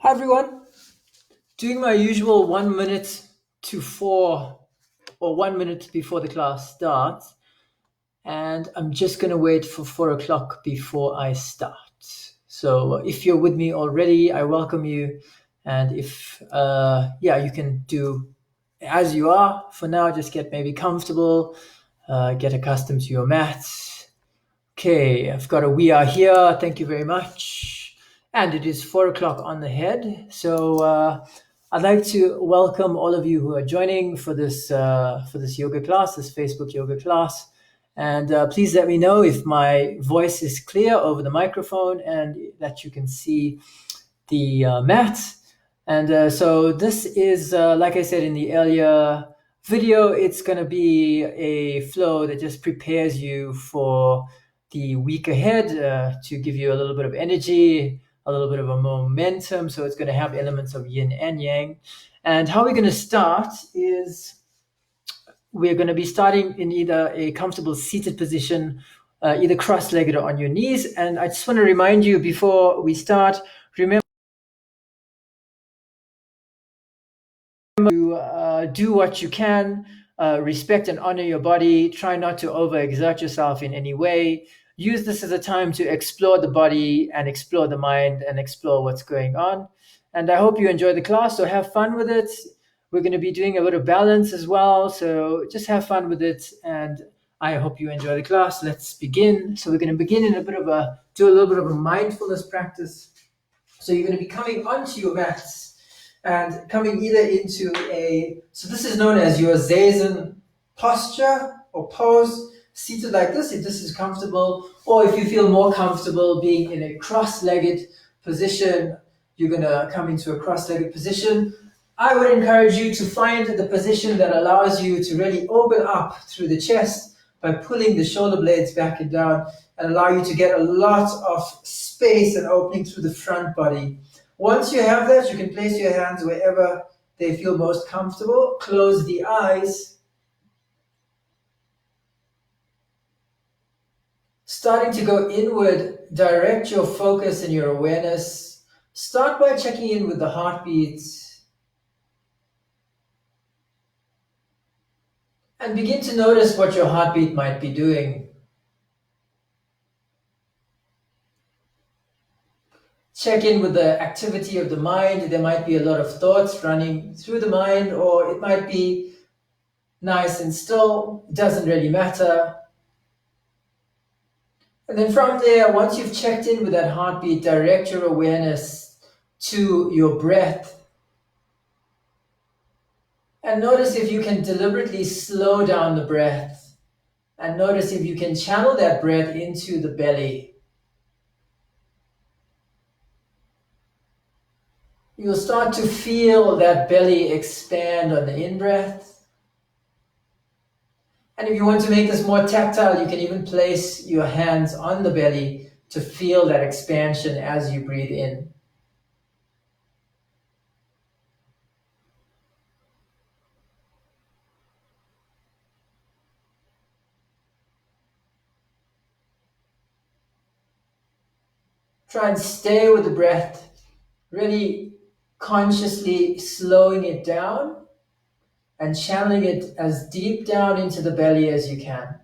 Hi everyone, doing my usual 1 minute to 4 or 1 minute before the class starts, and I'm just gonna wait for 4 o'clock before I start. So if you're with me already, I welcome you, and if you can do as you are for now. Just get maybe comfortable, get accustomed to your mat. Okay, I've got a we are here. Thank you very much. And it is 4 o'clock on the head. So I'd like to welcome all of you who are joining for this yoga class, this Facebook yoga class. And please let me know if my voice is clear over the microphone and that you can see the mat. And so this is, like I said in the earlier video, it's going to be a flow that just prepares you for the week ahead, to give you a little bit of energy, a little bit of a momentum. So it's going to have elements of yin and yang. And how we're going to start is we're going to be starting in either a comfortable seated position, either cross-legged or on your knees. And I just want to remind you before we start, remember to do what you can, respect and honor your body. Try not to overexert yourself in any way. Use this as a time to explore the body and explore the mind and explore what's going on. And I hope you enjoy the class, so have fun with it. We're going to be doing a bit of balance as well, so just have fun with it. And I hope you enjoy the class. Let's begin. So we're going to begin in do a little bit of a mindfulness practice. So you're going to be coming onto your mats and coming either so this is known as your Zazen posture or pose, seated like this, if this is comfortable, or if you feel more comfortable being in a cross-legged position, you're going to come into a cross-legged position. I would encourage you to find the position that allows you to really open up through the chest by pulling the shoulder blades back and down, and allow you to get a lot of space and opening through the front body. Once you have that, you can place your hands wherever they feel most comfortable. Close the eyes. Starting to go inward, direct your focus and your awareness. Start by checking in with the heartbeat and begin to notice what your heartbeat might be doing. Check in with the activity of the mind. There might be a lot of thoughts running through the mind, or it might be nice and still. It doesn't really matter. And then from there, once you've checked in with that heartbeat, direct your awareness to your breath. And notice if you can deliberately slow down the breath. And notice if you can channel that breath into the belly. You'll start to feel that belly expand on the in-breath. And if you want to make this more tactile, you can even place your hands on the belly to feel that expansion as you breathe in. Try and stay with the breath, really consciously slowing it down and channeling it as deep down into the belly as you can.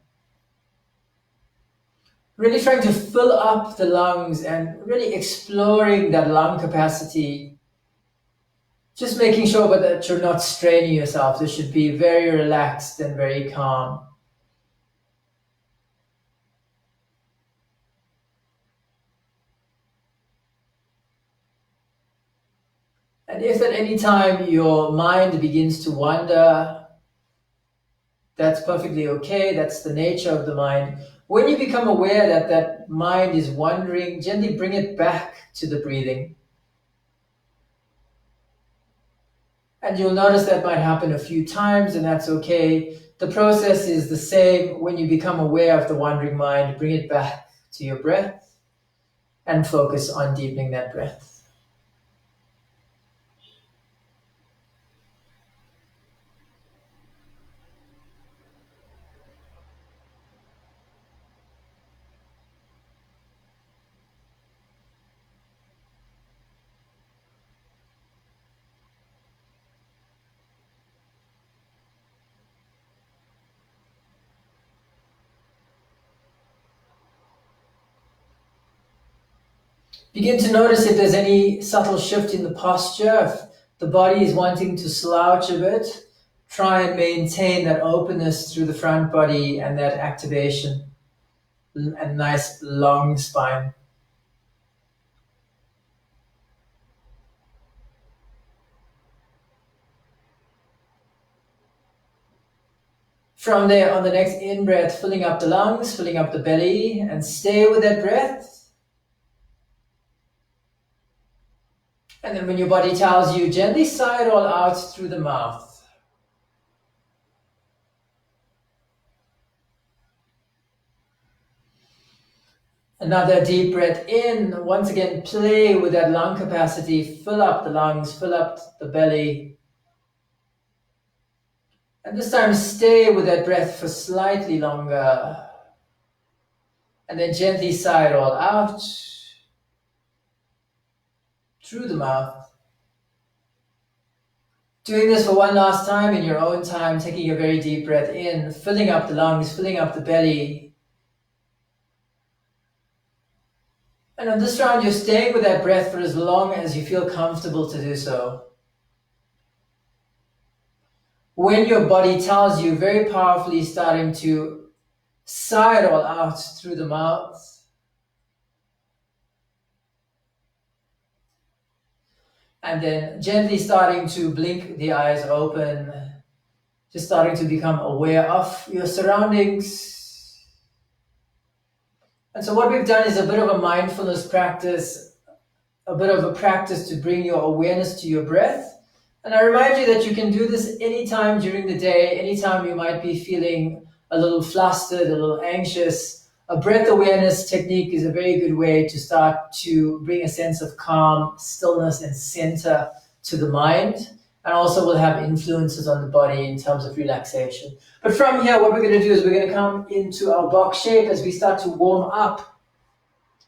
Really trying to fill up the lungs and really exploring that lung capacity. Just making sure that you're not straining yourself. This should be very relaxed and very calm. And if at any time your mind begins to wander, that's perfectly okay. That's the nature of the mind. When you become aware that that mind is wandering, gently bring it back to the breathing. And you'll notice that might happen a few times, and that's okay. The process is the same. When you become aware of the wandering mind, bring it back to your breath and focus on deepening that breath. Begin to notice if there's any subtle shift in the posture. If the body is wanting to slouch a bit, try and maintain that openness through the front body and that activation and nice long spine. From there, on the next in-breath, filling up the lungs, filling up the belly, and stay with that breath. And then when your body tells you, gently sigh it all out through the mouth. Another deep breath in. Once again, play with that lung capacity. Fill up the lungs, fill up the belly. And this time, stay with that breath for slightly longer. And then gently sigh it all out through the mouth. Doing this for one last time in your own time, taking a very deep breath in, filling up the lungs, filling up the belly. And on this round, you're staying with that breath for as long as you feel comfortable to do so. When your body tells you, very powerfully starting to sigh it all out through the mouth. And then gently starting to blink the eyes open, just starting to become aware of your surroundings. And so what we've done is a bit of a mindfulness practice, a bit of a practice to bring your awareness to your breath. And I remind you that you can do this anytime during the day, anytime you might be feeling a little flustered, a little anxious. A breath awareness technique is a very good way to start to bring a sense of calm, stillness, and center to the mind, and also will have influences on the body in terms of relaxation. But from here, what we're going to do is we're going to come into our box shape as we start to warm up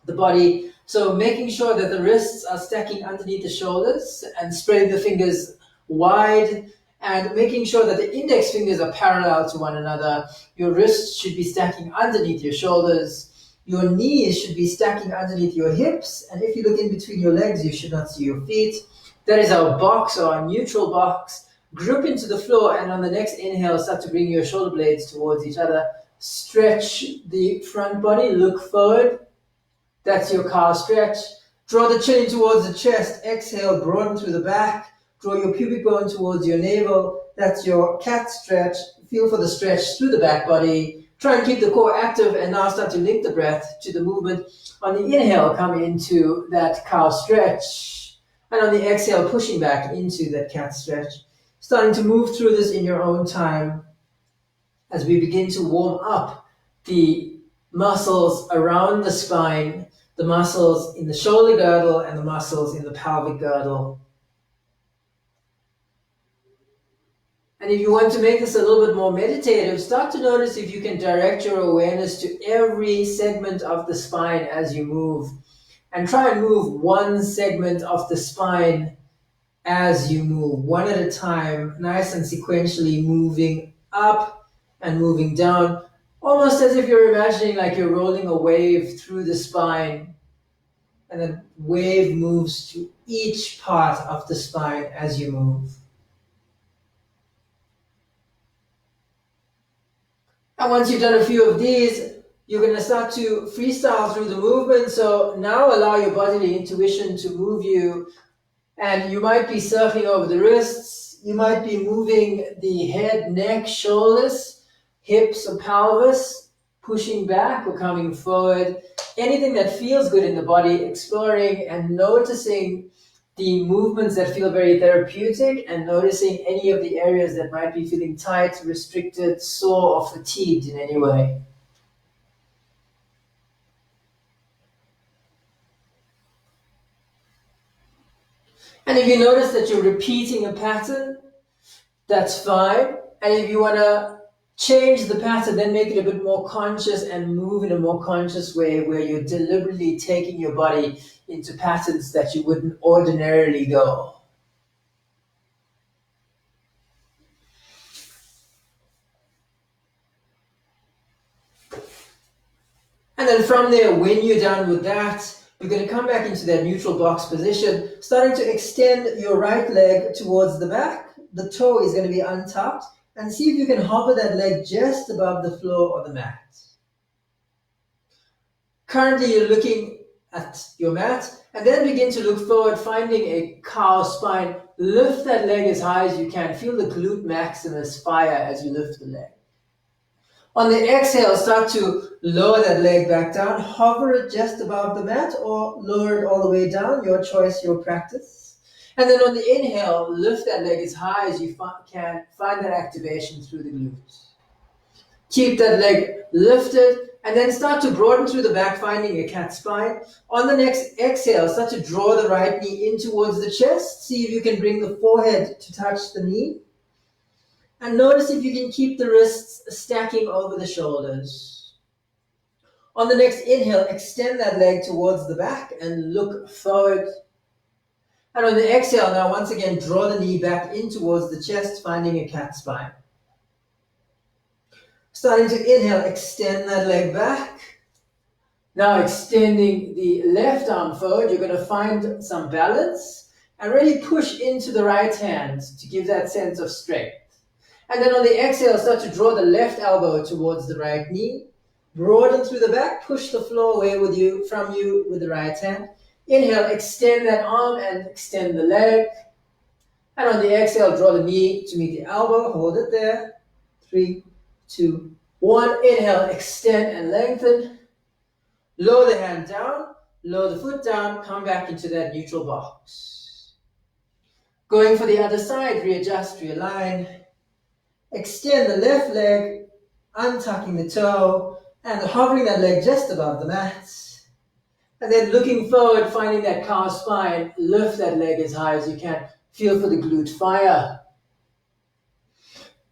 the body. So making sure that the wrists are stacking underneath the shoulders and spreading the fingers wide, and making sure that the index fingers are parallel to one another. Your wrists should be stacking underneath your shoulders. Your knees should be stacking underneath your hips. And if you look in between your legs, you should not see your feet. That is our box, or our neutral box. Grip into the floor, and on the next inhale, start to bring your shoulder blades towards each other. Stretch the front body, look forward. That's your cow stretch. Draw the chin towards the chest. Exhale, broaden through the back. Draw your pubic bone towards your navel. That's your cat stretch. Feel for the stretch through the back body. Try and keep the core active, and now start to link the breath to the movement. On the inhale, come into that cow stretch. And on the exhale, pushing back into that cat stretch. Starting to move through this in your own time as we begin to warm up the muscles around the spine, the muscles in the shoulder girdle, and the muscles in the pelvic girdle. And if you want to make this a little bit more meditative, start to notice if you can direct your awareness to every segment of the spine as you move. And try and move one segment of the spine as you move, one at a time, nice and sequentially moving up and moving down, almost as if you're imagining like you're rolling a wave through the spine. And the wave moves to each part of the spine as you move. And once you've done a few of these, you're going to start to freestyle through the movement. So now allow your bodily intuition to move you. And you might be circling over the wrists. You might be moving the head, neck, shoulders, hips or pelvis, pushing back or coming forward. Anything that feels good in the body, exploring and noticing the movements that feel very therapeutic, and noticing any of the areas that might be feeling tight, restricted, sore, or fatigued in any way. And if you notice that you're repeating a pattern, that's fine. And if you want to change the pattern, then make it a bit more conscious and move in a more conscious way, where you're deliberately taking your body into patterns that you wouldn't ordinarily go. And then from there, when you're done with that, You're going to come back into that neutral box position, starting to extend your right leg towards the back. The toe is going to be untucked, and see if you can hover that leg just above the floor or the mat. Currently, you're looking at your mat, and then begin to look forward, finding a cow spine. Lift that leg as high as you can. Feel the glute maximus fire as you lift the leg. On the exhale, start to lower that leg back down. Hover it just above the mat or lower it all the way down. Your choice, your practice. And then on the inhale, lift that leg as high as you can. Find that activation through the glutes. Keep that leg lifted, and then start to broaden through the back, finding a cat spine. On the next exhale, start to draw the right knee in towards the chest. See if you can bring the forehead to touch the knee. And notice if you can keep the wrists stacking over the shoulders. On the next inhale, extend that leg towards the back and look forward. And on the exhale, now once again, draw the knee back in towards the chest, finding a cat spine. Starting to inhale, extend that leg back. Now extending the left arm forward, you're going to find some balance and really push into the right hand to give that sense of strength. And then on the exhale, start to draw the left elbow towards the right knee. Broaden through the back, push the floor away from you with the right hand. Inhale, extend that arm and extend the leg. And on the exhale, draw the knee to meet the elbow. Hold it there. 3, 2, 1. Inhale, extend and lengthen. Lower the hand down, lower the foot down, come back into that neutral box. Going for the other side, readjust, realign. Extend the left leg, untucking the toe, and hovering that leg just above the mat. And then looking forward, finding that cow spine, lift that leg as high as you can. Feel for the glute fire.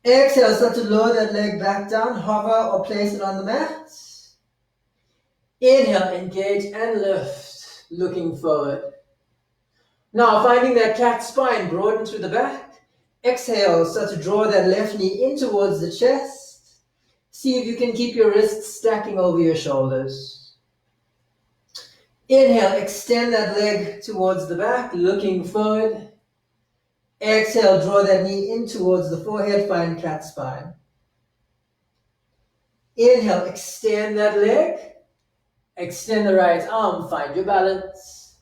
Exhale, start to lower that leg back down, hover or place it on the mat. Inhale, engage and lift, looking forward. Now finding that cat spine, broaden through the back. Exhale, start to draw that left knee in towards the chest. See if you can keep your wrists stacking over your shoulders. Inhale, extend that leg towards the back, looking forward. Exhale, draw that knee in towards the forehead, find cat spine. Inhale, extend that leg. Extend the right arm, find your balance.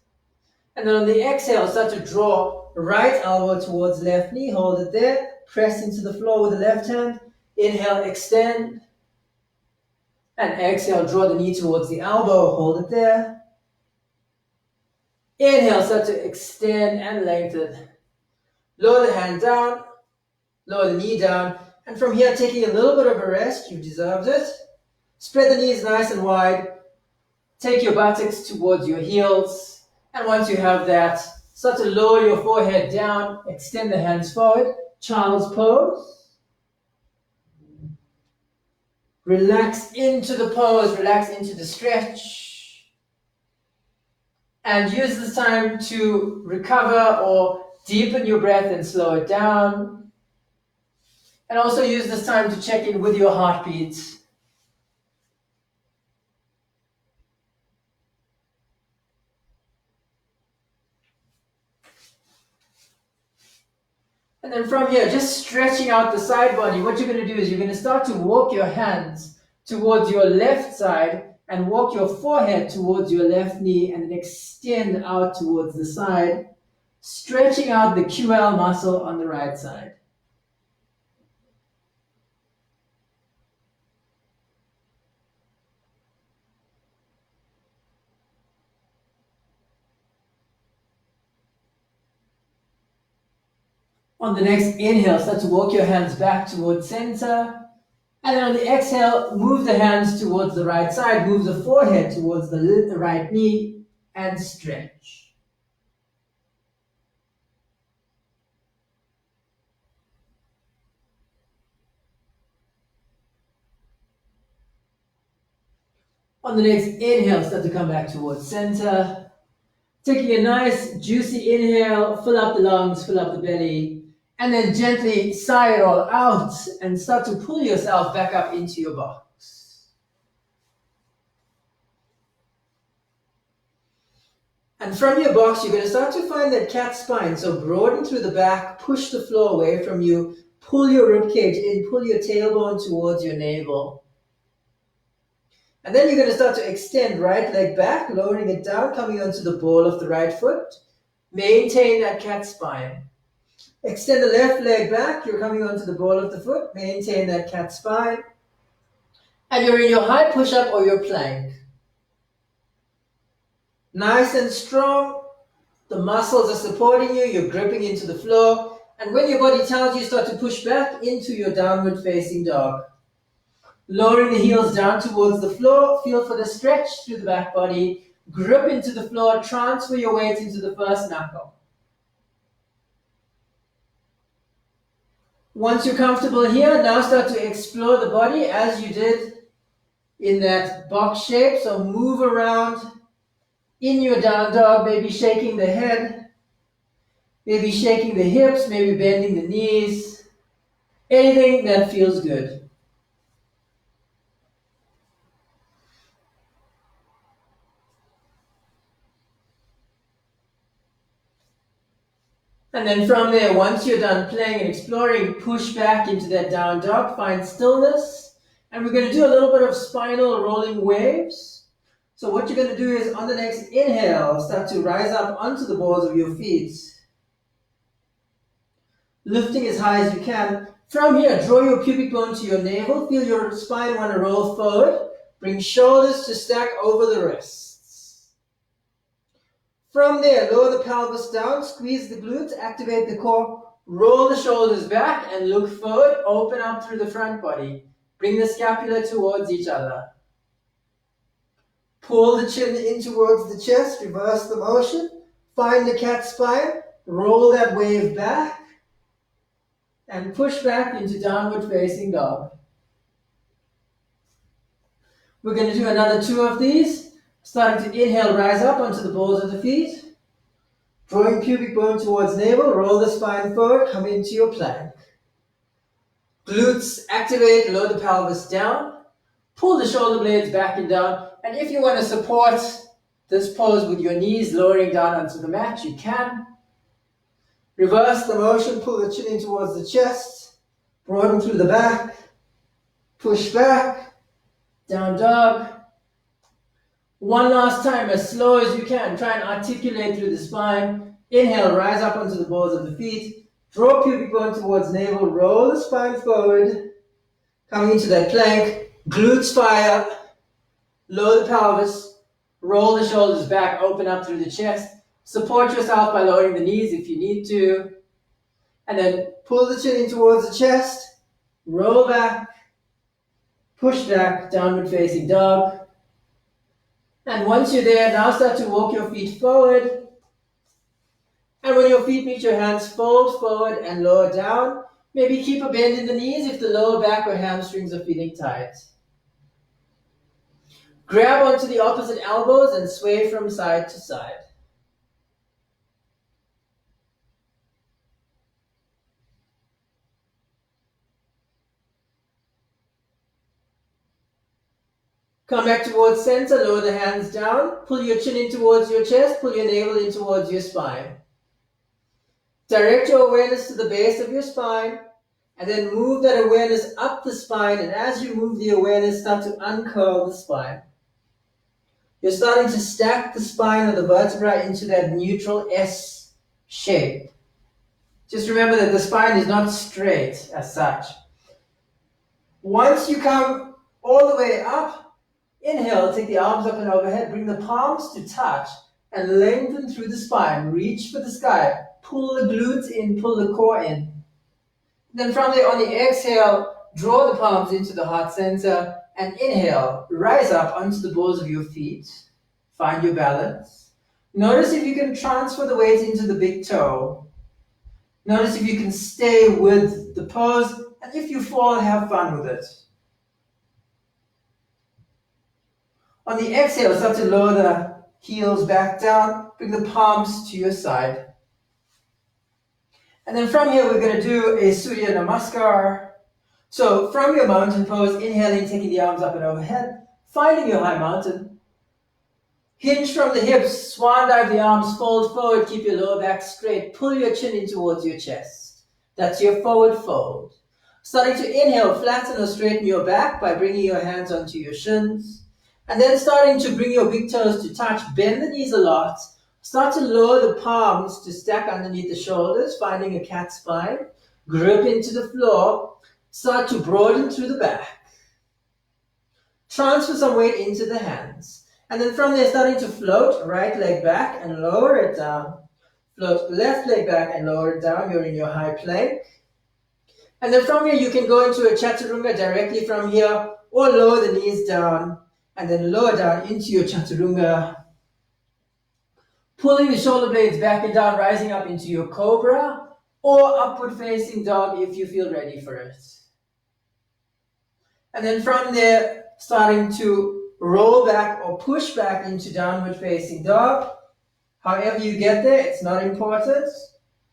And then on the exhale, start to draw right elbow towards left knee, hold it there. Press into the floor with the left hand. Inhale, extend. And exhale, draw the knee towards the elbow, hold it there. Inhale, start to extend and lengthen. Lower the hand down, lower the knee down. And from here, taking a little bit of a rest, you've deserved it. Spread the knees nice and wide. Take your buttocks towards your heels. And once you have that, start to lower your forehead down, extend the hands forward, child's pose. Relax into the pose, relax into the stretch. And use this time to recover or deepen your breath and slow it down. And also use this time to check in with your heartbeat. And then from here, just stretching out the side body, what you're going to do is you're going to start to walk your hands towards your left side and walk your forehead towards your left knee and then extend out towards the side, stretching out the QL muscle on the right side. On the next inhale, start to walk your hands back towards center. And then on the exhale, move the hands towards the right side, move the forehead towards the right knee, and stretch. On the next inhale, start to come back towards center. Taking a nice juicy inhale, fill up the lungs, fill up the belly. And then gently sigh it all out and start to pull yourself back up into your box. And from your box, you're going to start to find that cat spine. So broaden through the back, push the floor away from you, pull your rib cage in, pull your tailbone towards your navel. And then you're going to start to extend right leg back, lowering it down, coming onto the ball of the right foot. Maintain that cat spine. Extend the left leg back, you're coming onto the ball of the foot, maintain that cat spine. And you're in your high push-up or your plank. Nice and strong. The muscles are supporting you, you're gripping into the floor. And when your body tells you, start to push back into your downward facing dog. Lowering the heels down towards the floor, feel for the stretch through the back body. Grip into the floor, transfer your weight into the first knuckle. Once you're comfortable here, now start to explore the body as you did in that box shape. So move around in your down dog, maybe shaking the head, maybe shaking the hips, maybe bending the knees, anything that feels good. And then from there, once you're done playing and exploring, push back into that down dog, find stillness. And we're going to do a little bit of spinal rolling waves. So what you're going to do is on the next inhale, start to rise up onto the balls of your feet. Lifting as high as you can. From here, draw your pubic bone to your navel. Feel your spine want to roll forward. Bring shoulders to stack over the wrists. From there, lower the pelvis down, squeeze the glutes, activate the core, roll the shoulders back and look forward, open up through the front body. Bring the scapula towards each other. Pull the chin in towards the chest, reverse the motion, find the cat spine, roll that wave back, and push back into downward facing dog. We're going to do another 2 of these. Starting to inhale, rise up onto the balls of the feet. Drawing pubic bone towards navel, roll the spine forward, come into your plank. Glutes activate, lower the pelvis down. Pull the shoulder blades back and down. And if you want to support this pose with your knees lowering down onto the mat, you can. Reverse the motion, pull the chin in towards the chest. Broaden through the back. Push back. Down dog. One last time, as slow as you can. Try and articulate through the spine. Inhale, rise up onto the balls of the feet. Draw pubic bone towards navel. Roll the spine forward. Coming into that plank. Glutes fire. Lower the pelvis. Roll the shoulders back. Open up through the chest. Support yourself by lowering the knees if you need to. And then pull the chin in towards the chest. Roll back. Push back. Downward facing dog. And once you're there, now start to walk your feet forward. And when your feet meet your hands, fold forward and lower down. Maybe keep a bend in the knees if the lower back or hamstrings are feeling tight. Grab onto the opposite elbows and sway from side to side. Come back towards center, lower the hands down, pull your chin in towards your chest, pull your navel in towards your spine. Direct your awareness to the base of your spine, and then move that awareness up the spine, and as you move the awareness, start to uncurl the spine. You're starting to stack the spine of the vertebra into that neutral S shape. Just remember that the spine is not straight as such. Once you come all the way up, inhale, take the arms up and overhead, bring the palms to touch and lengthen through the spine. Reach for the sky. Pull the glutes in, pull the core in. Then from there, on the exhale, draw the palms into the heart center and inhale. Rise up onto the balls of your feet. Find your balance. Notice if you can transfer the weight into the big toe. Notice if you can stay with the pose, and if you fall, have fun with it. On the exhale, start to lower the heels back down, bring the palms to your side. And then from here, we're going to do a Surya Namaskar. So from your mountain pose, inhaling, taking the arms up and overhead, finding your high mountain. Hinge from the hips, swan dive the arms, fold forward, keep your lower back straight, pull your chin in towards your chest. That's your forward fold. Starting to inhale, flatten or straighten your back by bringing your hands onto your shins. And then starting to bring your big toes to touch, bend the knees a lot. Start to lower the palms to stack underneath the shoulders, finding a cat spine. Grip into the floor. Start to broaden through the back. Transfer some weight into the hands. And then from there, starting to float, right leg back and lower it down. Float left leg back and lower it down. You're in your high plank. And then from here, you can go into a chaturanga directly from here, or lower the knees down, and then lower down into your chaturanga. Pulling the shoulder blades back and down, rising up into your cobra, or upward facing dog if you feel ready for it. And then from there, starting to roll back or push back into downward facing dog. However you get there, it's not important.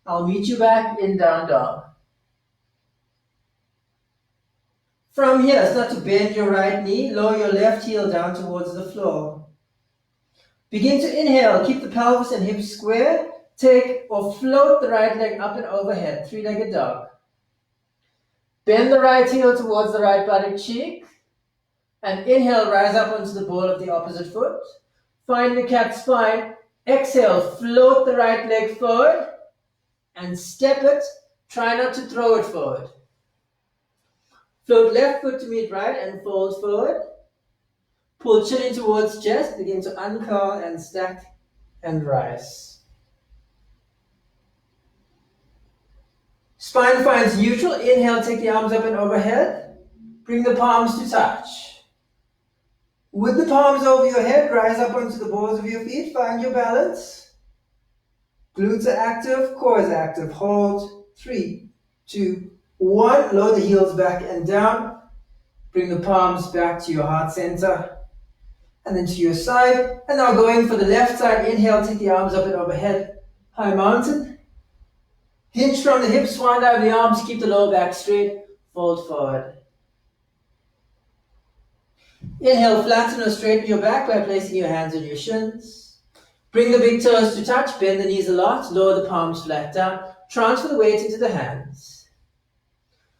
I'll meet you back in down dog. From here, start to bend your right knee, lower your left heel down towards the floor. Begin to inhale, keep the pelvis and hips square. Take or float the right leg up and overhead, three-legged dog. Bend the right heel towards the right buttock cheek. And inhale, rise up onto the ball of the opposite foot. Find the cat spine. Exhale, float the right leg forward. And step it. Try not to throw it forward. Float left foot to meet right and fold forward. Pull chin in towards chest. Begin to uncurl and stack and rise. Spine finds neutral. Inhale, take the arms up and overhead. Bring the palms to touch. With the palms over your head, rise up onto the balls of your feet. Find your balance. Glutes are active, core is active. Hold. 3, 2, 1. Lower the heels back and down. Bring the palms back to your heart center. And then to your side. And now going for the left side. Inhale, take the arms up and overhead. High mountain. Hinge from the hips, swan dive the arms, keep the lower back straight, fold forward. Inhale, flatten or straighten your back by placing your hands on your shins. Bring the big toes to touch, bend the knees a lot, lower the palms flat down, transfer the weight into the hands.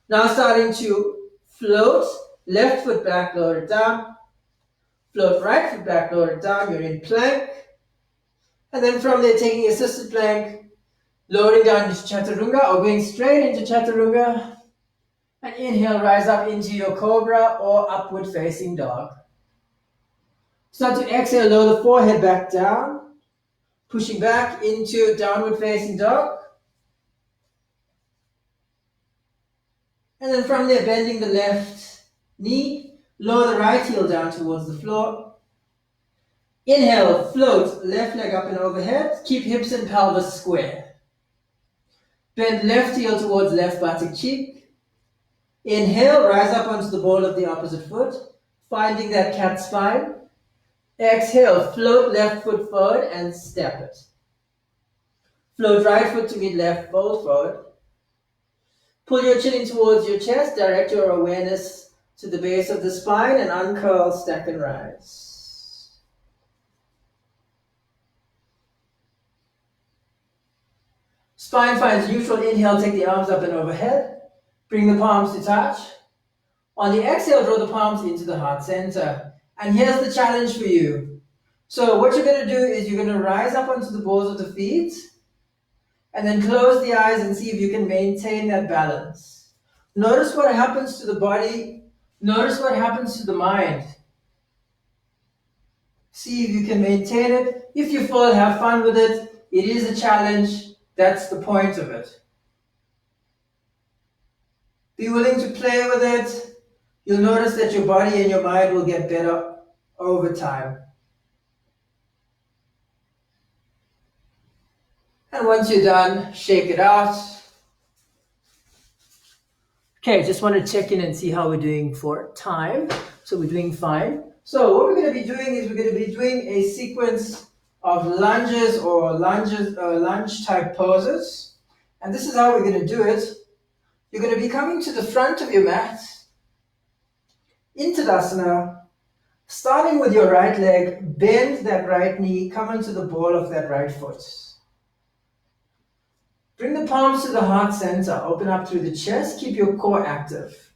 Now starting to float, left foot back, lower it down. Float right foot back, lower it down, you're in plank. And then from there, taking assisted plank, lowering down into chaturanga or going straight into chaturanga. And inhale, rise up into your cobra or upward facing dog. Start to exhale, lower the forehead back down. Pushing back into downward facing dog. And then from there, bending the left knee. Lower the right heel down towards the floor. Inhale, float, left leg up and overhead. Keep hips and pelvis square. Bend left heel towards left buttock cheek. Inhale, rise up onto the ball of the opposite foot, finding that cat spine. Exhale, float left foot forward and step it. Float right foot to meet left, fold forward. Pull your chin in towards your chest, direct your awareness to the base of the spine and uncurl, stack and rise. Spine finds neutral. Inhale, take the arms up and overhead. Bring the palms to touch. On the exhale, draw the palms into the heart center. And here's the challenge for you. So what you're going to do is you're going to rise up onto the balls of the feet and then close the eyes and see if you can maintain that balance. Notice what happens to the body. Notice what happens to the mind. See if you can maintain it. If you fall, have fun with it. It is a challenge. That's the point of it. Be willing to play with it. You'll notice that your body and your mind will get better over time. And once you're done, shake it out. Okay, just want to check in and see how we're doing for time. So we're doing fine. So what we're going to be doing is we're going to be doing a sequence of lunges or lunge type poses. And this is how we're going to do it. You're going to be coming to the front of your mat, into Tadasana, Starting with your right leg, bend that right knee, come into the ball of that right foot. Bring the palms to the heart center, open up through the chest, keep your core active.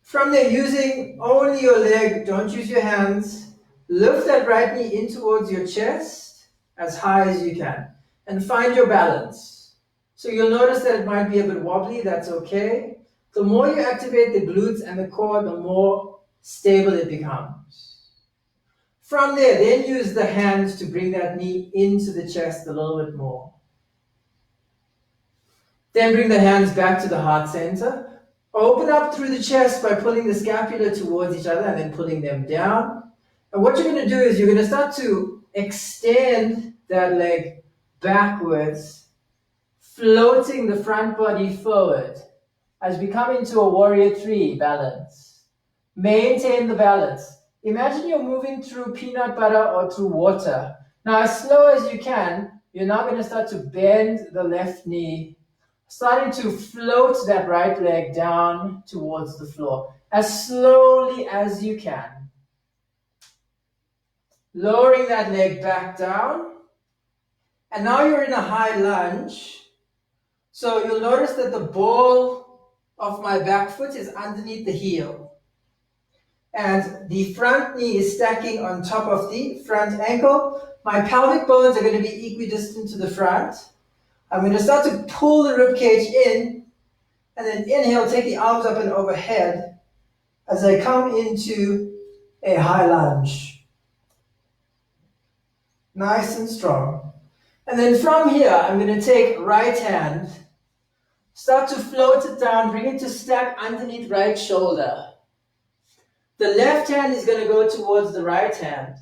From there, using only your leg, don't use your hands, lift that right knee in towards your chest as high as you can and find your balance. So you'll notice that it might be a bit wobbly, that's okay. The more you activate the glutes and the core, the more stable it becomes. From there, then use the hands to bring that knee into the chest a little bit more. Then bring the hands back to the heart center. Open up through the chest by pulling the scapula towards each other and then pulling them down. And what you're going to do is you're going to start to extend that leg backwards, floating the front body forward as we come into a warrior three balance. Maintain the balance. Imagine you're moving through peanut butter or through water. Now, as slow as you can, you're now going to start to bend the left knee, starting to float that right leg down towards the floor as slowly as you can. Lowering that leg back down. And now you're in a high lunge. So you'll notice that the ball of my back foot is underneath the heel. And the front knee is stacking on top of the front ankle. My pelvic bones are going to be equidistant to the front. I'm going to start to pull the rib cage in, and then inhale, take the arms up and overhead as I come into a high lunge. Nice and strong. And then from here, I'm going to take right hand, start to float it down, bring it to stack underneath right shoulder. The left hand is going to go towards the right hand.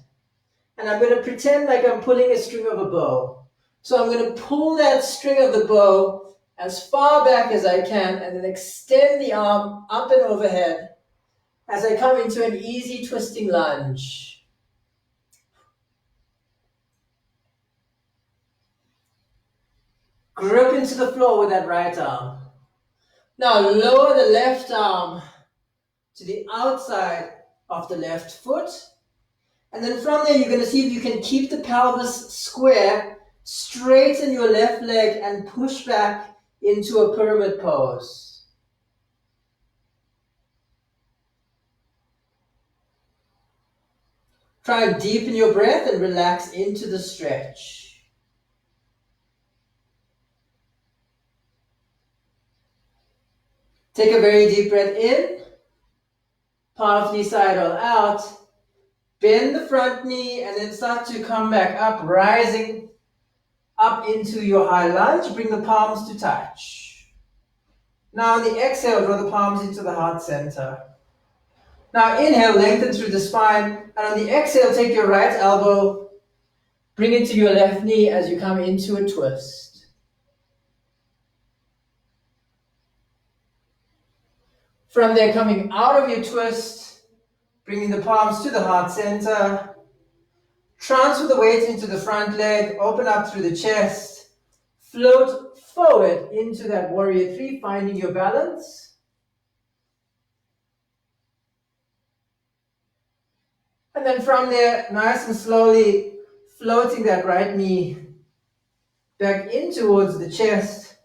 And I'm going to pretend like I'm pulling a string of a bow. So I'm going to pull that string of the bow as far back as I can and then extend the arm up and overhead as I come into an easy twisting lunge. Grip into the floor with that right arm. Now lower the left arm to the outside of the left foot. And then from there, you're going to see if you can keep the pelvis square, straighten your left leg and push back into a pyramid pose. Try and deepen your breath and relax into the stretch. Take a very deep breath in. Powerfully side all out. Bend the front knee and then start to come back up, rising up into your high lunge. Bring the palms to touch. Now on the exhale, draw the palms into the heart center. Now inhale, lengthen through the spine. And on the exhale, take your right elbow, bring it to your left knee as you come into a twist. From there, coming out of your twist, bringing the palms to the heart center. Transfer the weight into the front leg, open up through the chest. Float forward into that warrior three, finding your balance. And then from there, nice and slowly, floating that right knee back in towards the chest,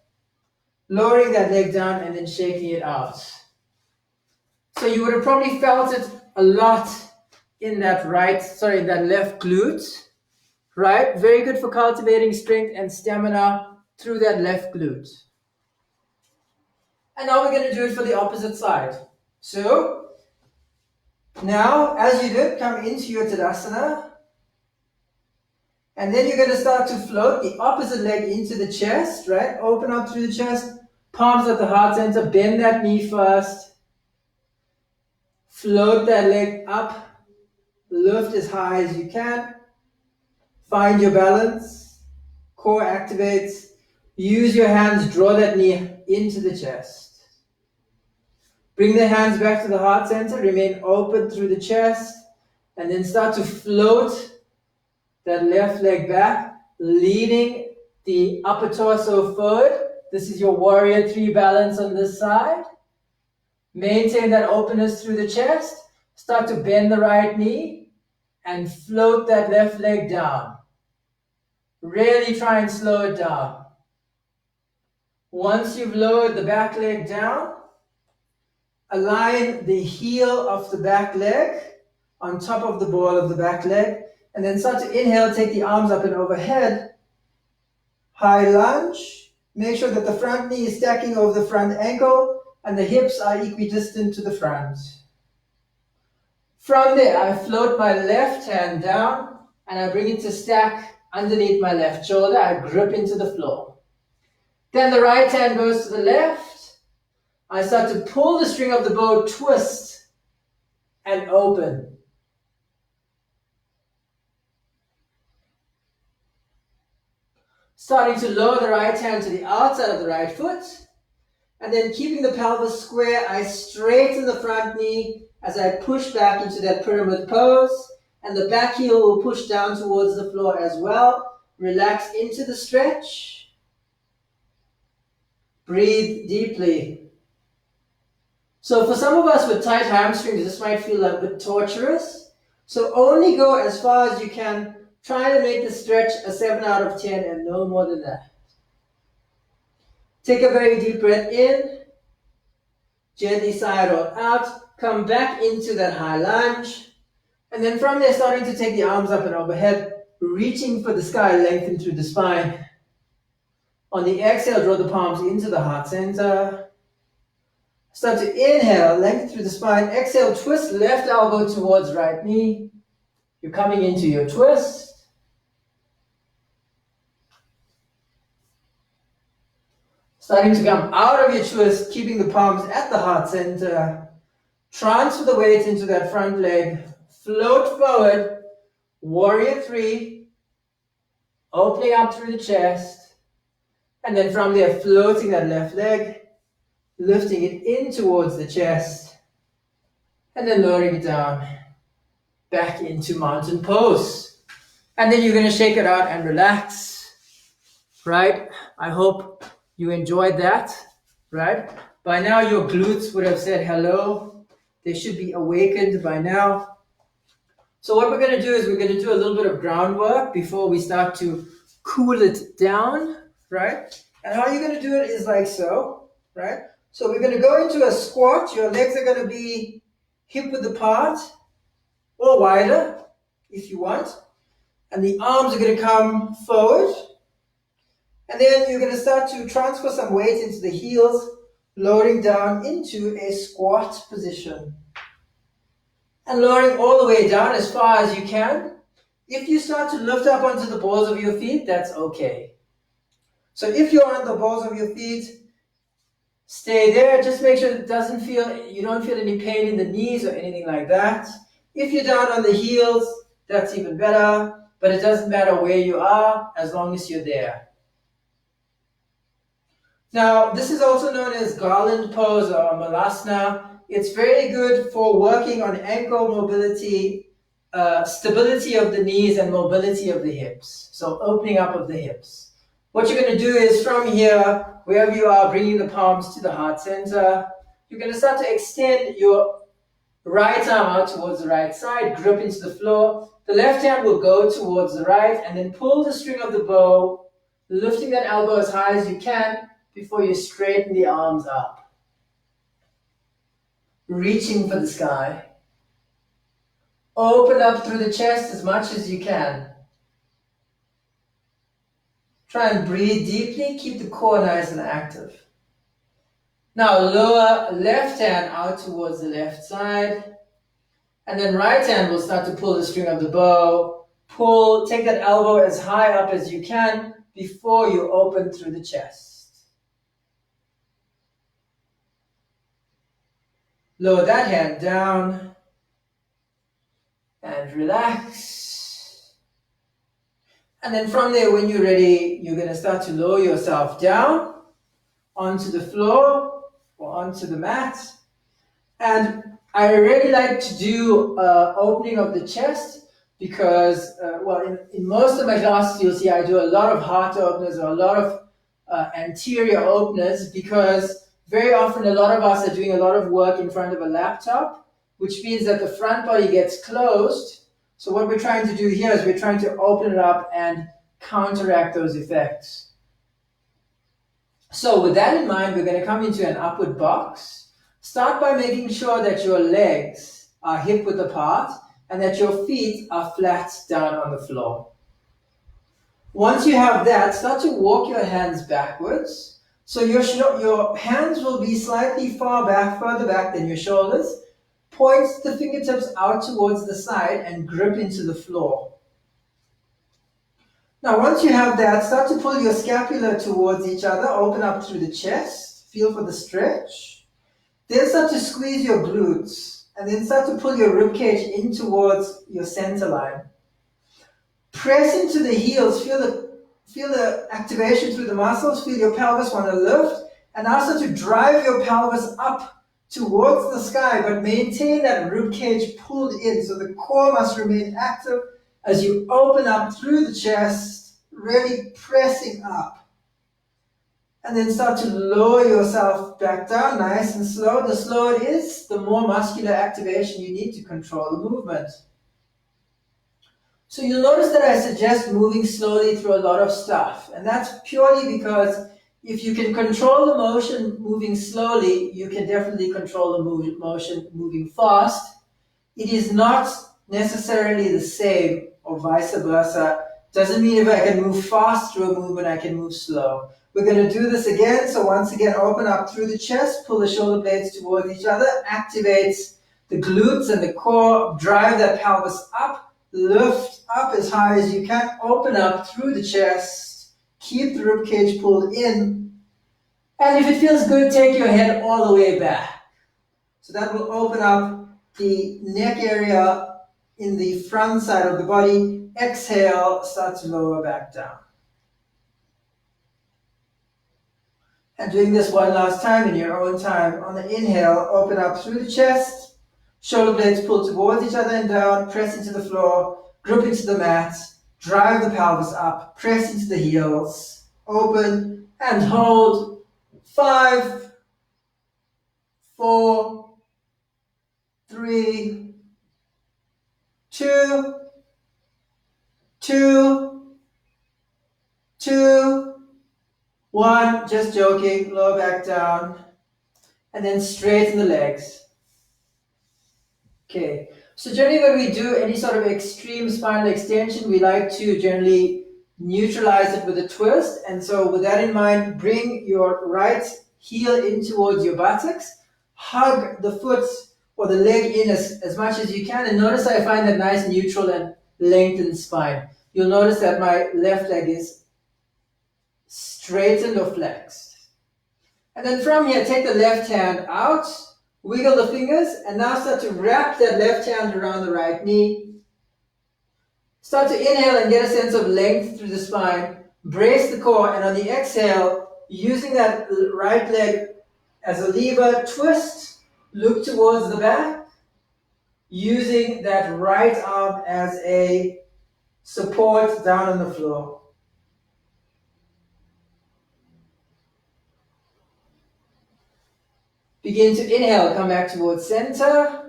lowering that leg down and then shaking it out. So you would have probably felt it a lot in that left glute, right? Very good for cultivating strength and stamina through that left glute. And now we're going to do it for the opposite side. So now, as you did, come into your Tadasana. And then you're going to start to float the opposite leg into the chest, right? Open up through the chest, palms at the heart center, bend that knee first. Float that leg up, lift as high as you can. Find your balance, core activates. Use your hands, draw that knee into the chest. Bring the hands back to the heart center, remain open through the chest, and then start to float that left leg back, leading the upper torso forward. This is your warrior three balance on this side. Maintain that openness through the chest. Start to bend the right knee and float that left leg down. Really try and slow it down. Once you've lowered the back leg down, align the heel of the back leg on top of the ball of the back leg, and then start to inhale, take the arms up and overhead. High lunge. Make sure that the front knee is stacking over the front ankle and the hips are equidistant to the front. From there, I float my left hand down and I bring it to stack underneath my left shoulder. I grip into the floor. Then the right hand goes to the left. I start to pull the string of the bow, twist, and open. Starting to lower the right hand to the outside of the right foot. And then keeping the pelvis square, I straighten the front knee as I push back into that pyramid pose. And the back heel will push down towards the floor as well. Relax into the stretch. Breathe deeply. So for some of us with tight hamstrings, this might feel a bit torturous. So only go as far as you can. Try to make the stretch a 7 out of 10 and no more than that. Take a very deep breath in. Gently side on out. Come back into that high lunge. And then from there, starting to take the arms up and overhead, reaching for the sky, lengthen through the spine. On the exhale, draw the palms into the heart center. Start to inhale, lengthen through the spine. Exhale, twist left elbow towards right knee. You're coming into your twist. Starting to come out of your twist, keeping the palms at the heart center. Transfer the weight into that front leg. Float forward. Warrior 3. Opening up through the chest. And then from there, floating that left leg. Lifting it in towards the chest. And then lowering it down. Back into mountain pose. And then you're going to shake it out and relax. Right? I hope you enjoyed that. Right? By now your glutes would have said hello. They should be awakened by now. So what we're going to do is we're going to do a little bit of groundwork before we start to cool it down. Right? And how you're going to do it is like so. Right? So we're going to go into a squat. Your legs are going to be hip width apart or wider if you want. And the arms are going to come forward. And then you're going to start to transfer some weight into the heels, lowering down into a squat position. And lowering all the way down as far as you can. If you start to lift up onto the balls of your feet, that's okay. So if you're on the balls of your feet, stay there. Just make sure you don't feel any pain in the knees or anything like that. If you're down on the heels, that's even better. But it doesn't matter where you are as long as you're there. Now, this is also known as garland pose or malasana. It's very good for working on ankle mobility, stability of the knees and mobility of the hips. So opening up of the hips. What you're going to do is from here, wherever you are, bringing the palms to the heart center. You're going to start to extend your right arm out towards the right side, grip into the floor. The left hand will go towards the right and then pull the string of the bow, lifting that elbow as high as you can before you straighten the arms up. Reaching for the sky. Open up through the chest as much as you can. Try and breathe deeply. Keep the core nice and active. Now lower left hand out towards the left side. And then right hand will start to pull the string of the bow. Pull, take that elbow as high up as you can before you open through the chest. Lower that hand down and relax. And then from there, when you're ready, you're going to start to lower yourself down onto the floor or onto the mat. And I really like to do opening of the chest because, in most of my classes, you'll see I do a lot of heart openers or a lot of anterior openers because very often a lot of us are doing a lot of work in front of a laptop which means that the front body gets closed. So what we're trying to do here is we're trying to open it up and counteract those effects. So with that in mind, we're going to come into an upward box. Start by making sure that your legs are hip width apart and that your feet are flat down on the floor. Once you have that, start to walk your hands backwards. So your hands will be slightly further back than your shoulders. Point the fingertips out towards the side and grip into the floor. Now, once you have that, start to pull your scapula towards each other, open up through the chest, feel for the stretch. Then start to squeeze your glutes, and then start to pull your ribcage in towards your center line. Press into the heels, feel the activation through the muscles, feel your pelvis want to lift, and now start to drive your pelvis up towards the sky, but maintain that ribcage pulled in, so the core must remain active as you open up through the chest, really pressing up. And then start to lower yourself back down, nice and slow. The slower it is, the more muscular activation you need to control the movement. So you'll notice that I suggest moving slowly through a lot of stuff. And that's purely because if you can control the motion moving slowly, you can definitely control the motion moving fast. It is not necessarily the same or vice versa. Doesn't mean if I can move fast through a movement, I can move slow. We're going to do this again. So once again, open up through the chest, pull the shoulder blades towards each other, activate the glutes and the core, drive that pelvis up, lift up as high as you can, open up through the chest, keep the ribcage pulled in, and if it feels good, take your head all the way back. So that will open up the neck area in the front side of the body. Exhale, start to lower back down. And doing this one last time in your own time. On the inhale, open up through the chest, shoulder blades pull towards each other and down, press into the floor, grip into the mat, drive the pelvis up, press into the heels, open and hold. 5, 4, 3, 2, 1. Just joking, lower back down, and then straighten the legs. Okay, so generally when we do any sort of extreme spinal extension, we like to generally neutralize it with a twist. And so with that in mind, bring your right heel in towards your buttocks, hug the foot or the leg in as much as you can, and notice I find that nice neutral and lengthened spine. You'll notice that my left leg is straightened or flexed. And then from here, take the left hand out, wiggle the fingers, and now start to wrap that left hand around the right knee. Start to inhale and get a sense of length through the spine. Brace the core, and on the exhale, using that right leg as a lever, twist, look towards the back, using that right arm as a support down on the floor. Begin to inhale, come back towards center.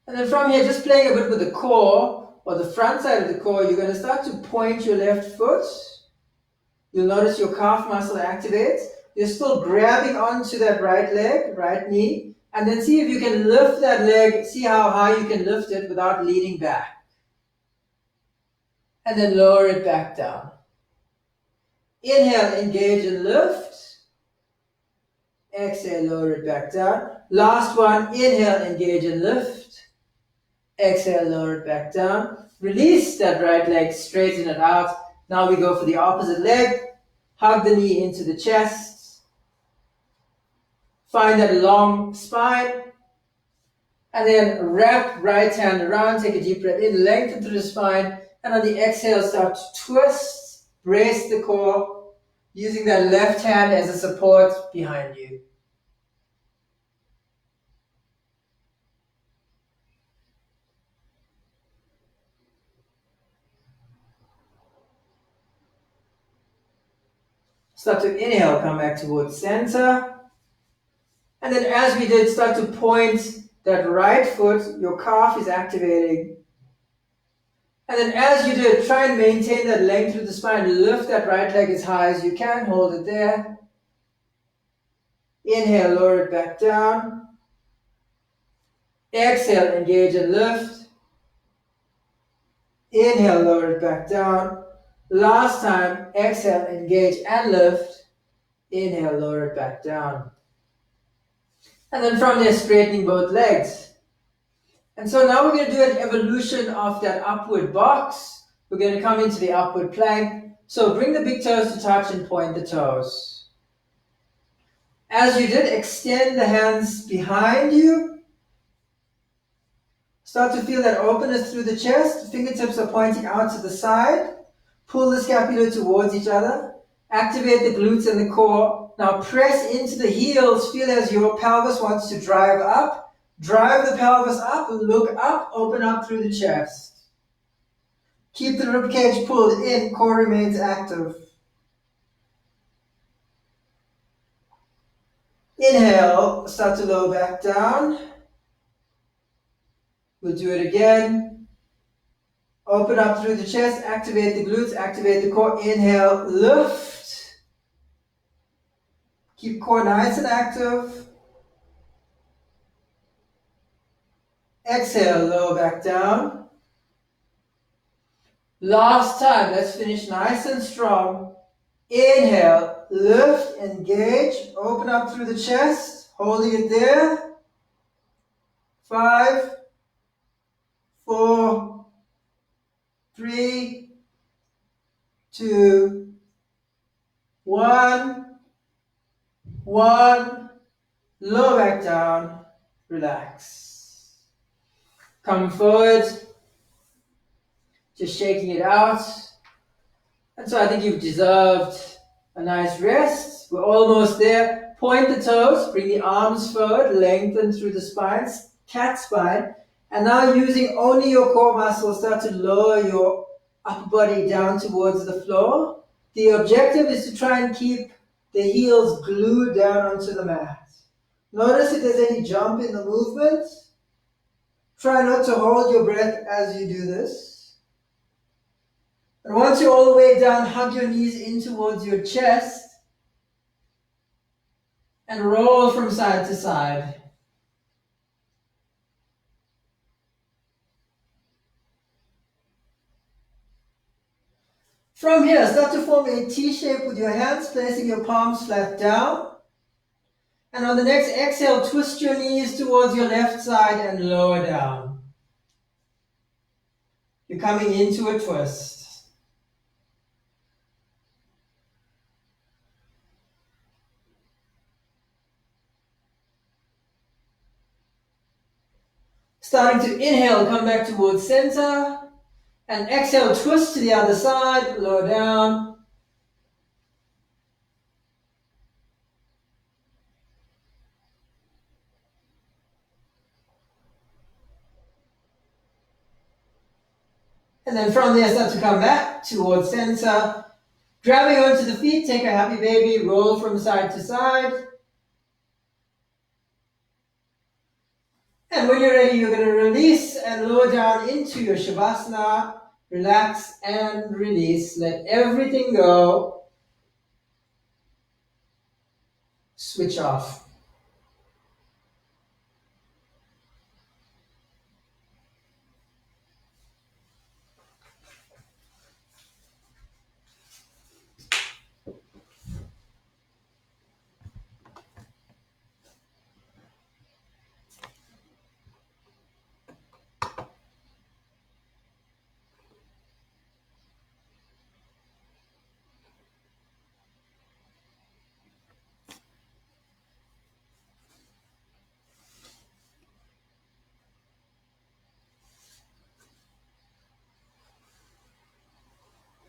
And then from here, just playing a bit with the core, or the front side of the core, you're going to start to point your left foot. You'll notice your calf muscle activates. You're still grabbing onto that right leg, right knee, and then see if you can lift that leg, see how high you can lift it without leaning back. And then lower it back down. Inhale, engage and lift. Exhale, lower it back down. Last one, inhale, engage and lift. Exhale, lower it back down. Release that right leg, straighten it out. Now we go for the opposite leg. Hug the knee into the chest. Find that long spine. And then wrap right hand around, take a deep breath in, lengthen through the spine. And on the exhale, start to twist, brace the core, using that left hand as a support behind you. Start to inhale, come back towards center. And then as we did, start to point that right foot, your calf is activating. And then as you do it, try and maintain that length through the spine. Lift that right leg as high as you can. Hold it there. Inhale, lower it back down. Exhale, engage and lift. Inhale, lower it back down. Last time, exhale, engage and lift. Inhale, lower it back down. And then from there, straightening both legs. And so now we're going to do an evolution of that upward box. We're going to come into the upward plank. So bring the big toes to touch and point the toes. As you did, extend the hands behind you. Start to feel that openness through the chest. Fingertips are pointing out to the side. Pull the scapula towards each other. Activate the glutes and the core. Now press into the heels. Feel as your pelvis wants to drive up. Drive the pelvis up, look up, open up through the chest. Keep the ribcage pulled in, core remains active. Inhale, start to lower back down. We'll do it again. Open up through the chest, activate the glutes, activate the core. Inhale, lift. Keep core nice and active. Exhale, lower back down. Last time, let's finish nice and strong. Inhale, lift, engage, open up through the chest, holding it there. 5, 4, 3, 2, 1. Lower back down, relax. Come forward, just shaking it out. And so I think you've deserved a nice rest. We're almost there. Point the toes, bring the arms forward, lengthen through the spine, cat spine. And now using only your core muscles, start to lower your upper body down towards the floor. The objective is to try and keep the heels glued down onto the mat. Notice if there's any jump in the movement. Try not to hold your breath as you do this. And once you're all the way down, hug your knees in towards your chest and roll from side to side. From here, start to form a T shape with your hands, placing your palms flat down. And on the next exhale, twist your knees towards your left side and lower down. You're coming into a twist. Starting to inhale, come back towards center. And exhale, twist to the other side, lower down. And then from there, start to come back towards center. Grabbing onto the feet, take a happy baby, roll from side to side. And when you're ready, you're going to release and lower down into your Shavasana. Relax and release. Let everything go. Switch off.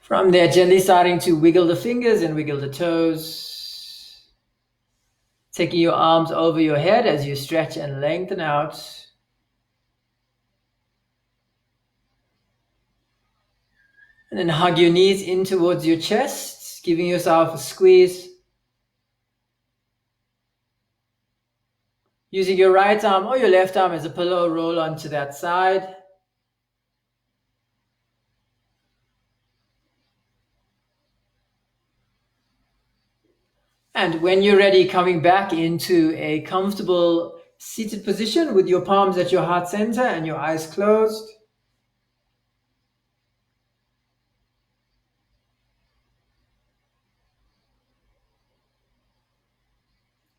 From there, gently starting to wiggle the fingers and wiggle the toes. Taking your arms over your head as you stretch and lengthen out. And then hug your knees in towards your chest, giving yourself a squeeze. Using your right arm or your left arm as a pillow, roll onto that side. And when you're ready, coming back into a comfortable seated position with your palms at your heart center and your eyes closed.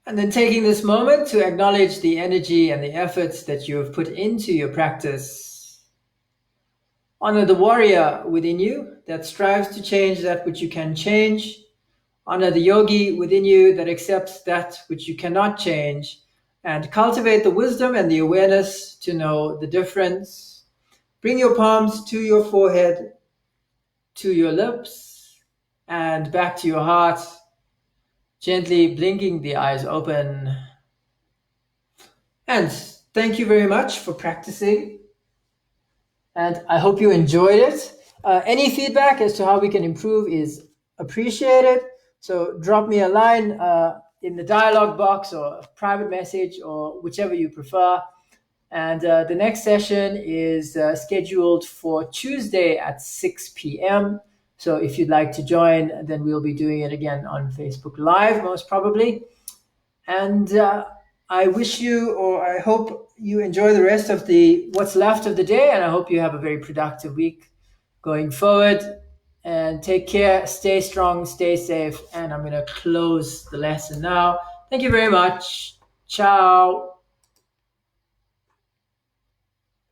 And then taking this moment to acknowledge the energy and the efforts that you have put into your practice. Honor the warrior within you that strives to change that which you can change. Honor the yogi within you that accepts that which you cannot change. And cultivate the wisdom and the awareness to know the difference. Bring your palms to your forehead, to your lips, and back to your heart. Gently blinking the eyes open. And thank you very much for practicing. And I hope you enjoyed it. Any feedback as to how we can improve is appreciated. So drop me a line in the dialogue box or a private message or whichever you prefer. And the next session is scheduled for Tuesday at 6 p.m. So if you'd like to join, then we'll be doing it again on Facebook Live, most probably. And I wish you, or I hope you enjoy the rest of what's left of the day, and I hope you have a very productive week going forward. And take care, stay strong, stay safe, and I'm going to close the lesson now. Thank you very much. Ciao.